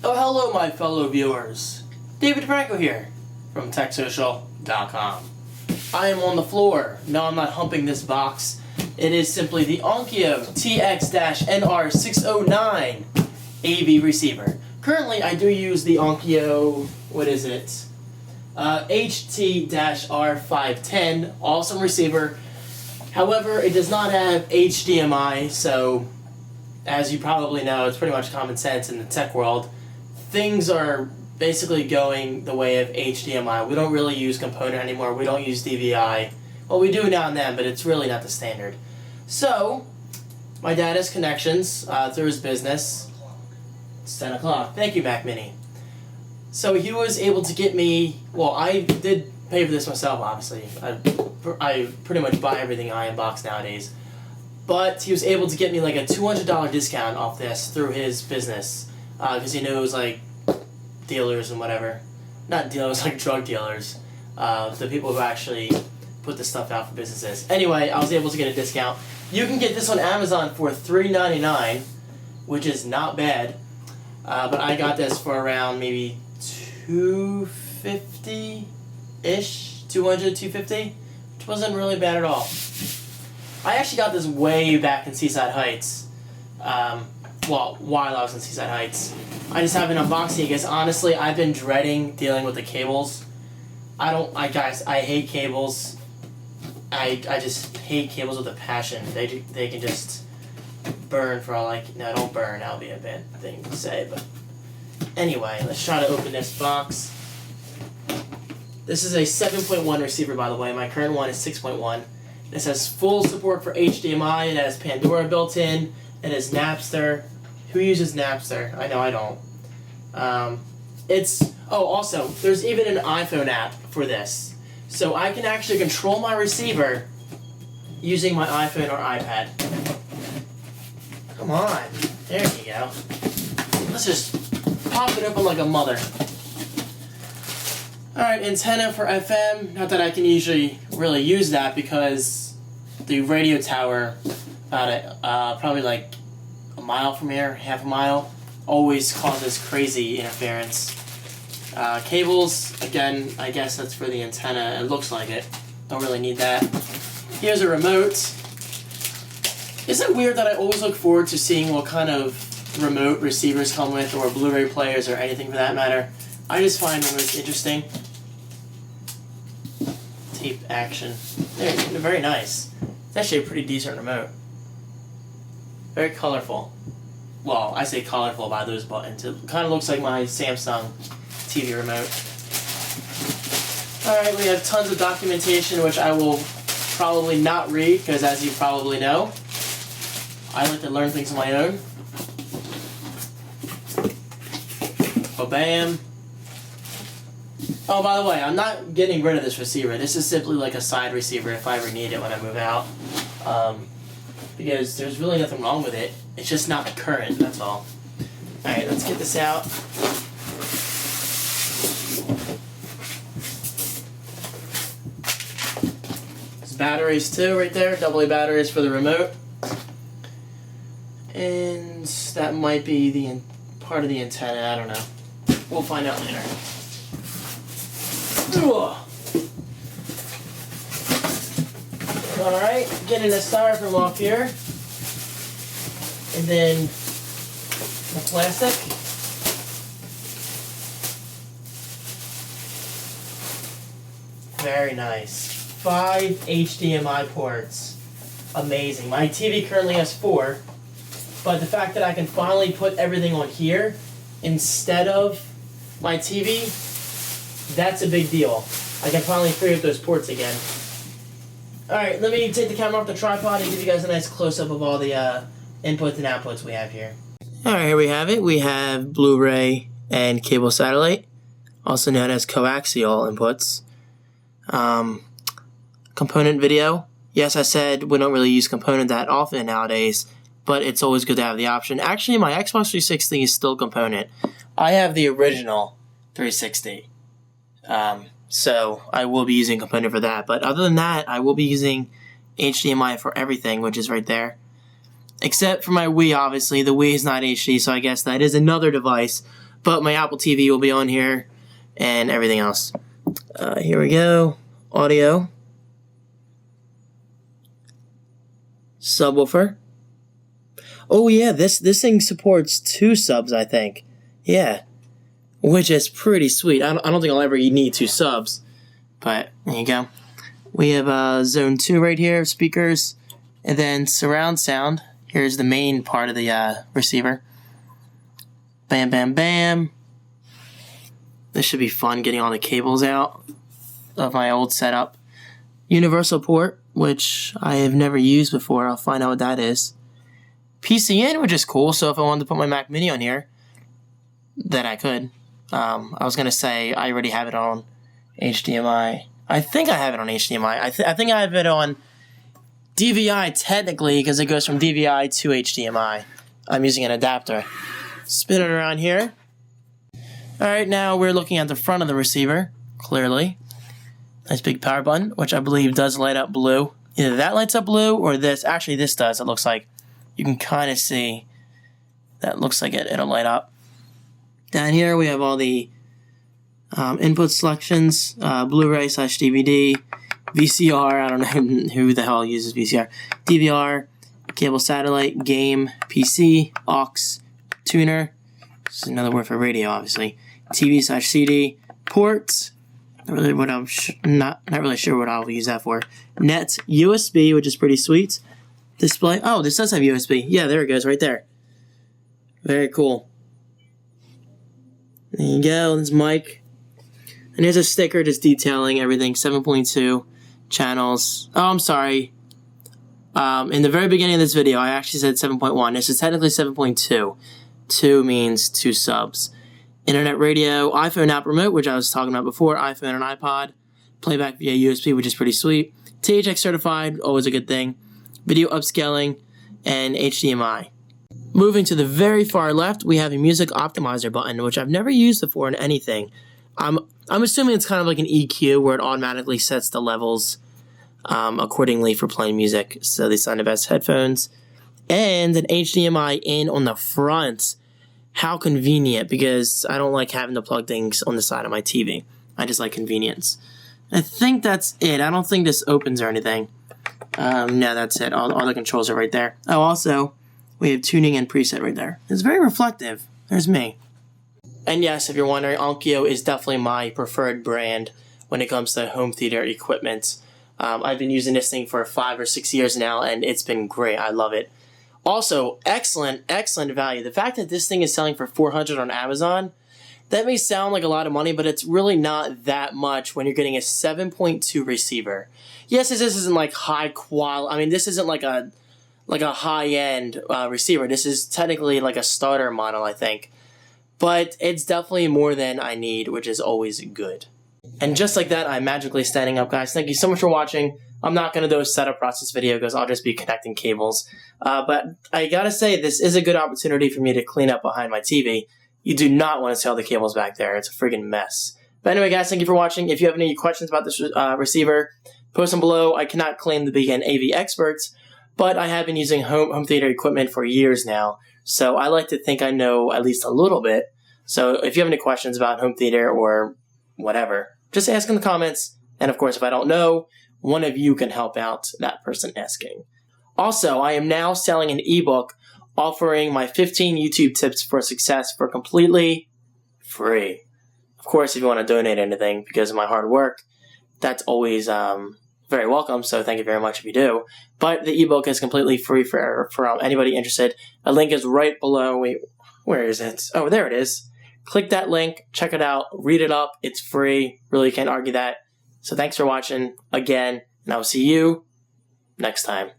Oh, hello, my fellow viewers. David Franco here from TechSocial.com. I am on the floor. No, I'm not humping this box. It is simply the Onkyo TX-NR609 AV receiver. Currently, I do use the Onkyo, HT-R510, awesome receiver. However, it does not have HDMI, so as you probably know, it's pretty much common sense in the tech world. Things are basically going the way of HDMI. We don't really use component anymore. We don't use DVI. Well, we do now and then, but it's really not the standard. So, my dad has connections through his business. It's 10 o'clock. Thank you, Mac Mini. So he was able to get me, well, I did pay for this myself, obviously. I pretty much buy everything I unbox nowadays. But he was able to get me like a $200 discount off this through his business. Because he knows like dealers and whatever. Not dealers, like drug dealers. The people who actually put this stuff out for businesses. Anyway, I was able to get a discount. You can get this on Amazon for $3.99, which is not bad. But I got this for around maybe $250-ish, $250, which wasn't really bad at all. I actually got this way back in Seaside Heights. Well, while I was in Seaside Heights. I just haven't unboxed it because honestly, I've been dreading dealing with the cables. Guys, I hate cables. I just hate cables with a passion. They can just burn for all like, no, don't burn, that would be a bad thing to say, but anyway, let's try to open this box. This is a 7.1 receiver, by the way. My current one is 6.1. This has full support for HDMI. It has Pandora built in. It has Napster. Who uses Napster? I know I don't. Also, there's even an iPhone app for this. So I can actually control my receiver using my iPhone or iPad. Come on. There you go. Let's just pop it open like a mother. Alright, antenna for FM. Not that I can usually really use that because the radio tower probably like a mile from here, half a mile, always causes crazy interference. Cables, again, I guess that's for the antenna. It looks like it. Don't really need that. Here's a remote. Isn't it weird that I always look forward to seeing what kind of remote receivers come with, or Blu-ray players, or anything for that matter? I just find them most interesting. Tape action. They're very nice. It's actually a pretty decent remote. Very colorful. Well, I say colorful by those buttons. It kind of looks like my Samsung TV remote. Alright, we have tons of documentation, which I will probably not read, because as you probably know, I like to learn things on my own. Bam. Oh, by the way, I'm not getting rid of this receiver. This is simply like a side receiver if I ever need it when I move out. Because there's really nothing wrong with it. It's just not current, that's all. Alright, let's get this out. There's batteries too right there. AA batteries for the remote. And that might be the part of the antenna, I don't know. We'll find out later. Alright, getting the styrofoam off here. And then the plastic. Very nice. 5 HDMI ports. Amazing. My TV currently has 4. But the fact that I can finally put everything on here instead of my TV, that's a big deal. I can finally free up those ports again. Alright, let me take the camera off the tripod and give you guys a nice close-up of all the inputs and outputs we have here. Alright, here we have it. We have Blu-ray and cable satellite, also known as coaxial inputs. Component video. Yes, I said we don't really use component that often nowadays, but it's always good to have the option. Actually, my Xbox 360 is still component. I have the original 360. So I will be using component for that. But other than that, I will be using HDMI for everything, which is right there. Except for my Wii, obviously. The Wii is not HD, so I guess that is another device. But my Apple TV will be on here and everything else. Here we go. Audio. Subwoofer. Oh yeah, this thing supports 2 subs, I think. Yeah. Which is pretty sweet. I don't think I'll ever need 2 subs. But there you go. We have zone 2 right here, speakers. And then surround sound. Here's the main part of the receiver. Bam, bam, bam. This should be fun getting all the cables out of my old setup. Universal port, which I have never used before. I'll find out what that is. PCN, which is cool. So if I wanted to put my Mac Mini on here, then I could. I was going to say I already have it on HDMI. I think I have it on HDMI. I think I have it on DVI technically because it goes from DVI to HDMI. I'm using an adapter. Spin it around here. Alright, now we're looking at the front of the receiver, clearly. Nice big power button, which I believe does light up blue. Either that lights up blue or this. Actually, this does, it looks like. You can kind of see that looks like it'll light up. Down here we have all the input selections, Blu-ray/DVD, VCR, I don't know who the hell uses VCR, DVR, cable satellite, game, PC, aux, tuner, this is another word for radio obviously, TV/CD, ports, not really sure what I'll use that for, net, USB, which is pretty sweet, display, oh this does have USB, yeah there it goes right there, very cool. There you go, this mic. And here's a sticker just detailing everything. 7.2 channels. Oh, I'm sorry. In the very beginning of this video, I actually said 7.1. This is technically 7.2. 2 means 2 subs. Internet radio, iPhone app remote, which I was talking about before. iPhone and iPod. Playback via USB, which is pretty sweet. THX certified, always a good thing. Video upscaling, and HDMI. Moving to the very far left, we have a music optimizer button, which I've never used before in anything. I'm assuming it's kind of like an EQ where it automatically sets the levels accordingly for playing music. So they sound the best headphones. And an HDMI in on the front. How convenient, because I don't like having to plug things on the side of my TV. I just like convenience. I think that's it. I don't think this opens or anything. No, that's it. All the controls are right there. Oh, also, we have tuning and preset right there. It's very reflective. There's me. And yes, if you're wondering, Onkyo is definitely my preferred brand when it comes to home theater equipment. I've been using this thing for 5 or 6 years now, and it's been great. I love it. Also, excellent value. The fact that this thing is selling for $400 on Amazon, that may sound like a lot of money, but it's really not that much when you're getting a 7.2 receiver. Yes, this isn't like high quality. I mean, this isn't like a high-end receiver. This is technically like a starter model, I think. But it's definitely more than I need, which is always good. And just like that, I'm magically standing up, guys. Thank you so much for watching. I'm not going to do a setup process video because I'll just be connecting cables. But I gotta say, this is a good opportunity for me to clean up behind my TV. You do not want to see all the cables back there. It's a friggin' mess. But anyway, guys, thank you for watching. If you have any questions about this receiver, post them below. I cannot claim to be an AV expert, but I have been using home theater equipment for years now. So I like to think I know at least a little bit. So if you have any questions about home theater or whatever, just ask in the comments. And of course, if I don't know, one of you can help out that person asking. Also, I am now selling an ebook offering my 15 YouTube tips for success for completely free. Of course, if you want to donate anything because of my hard work, that's always very welcome. So thank you very much if you do. But the ebook is completely free for anybody interested. A link is right below. Wait, where is it? Oh, there it is. Click that link, check it out, read it up. It's free. Really can't argue that. So thanks for watching again, and I will see you next time.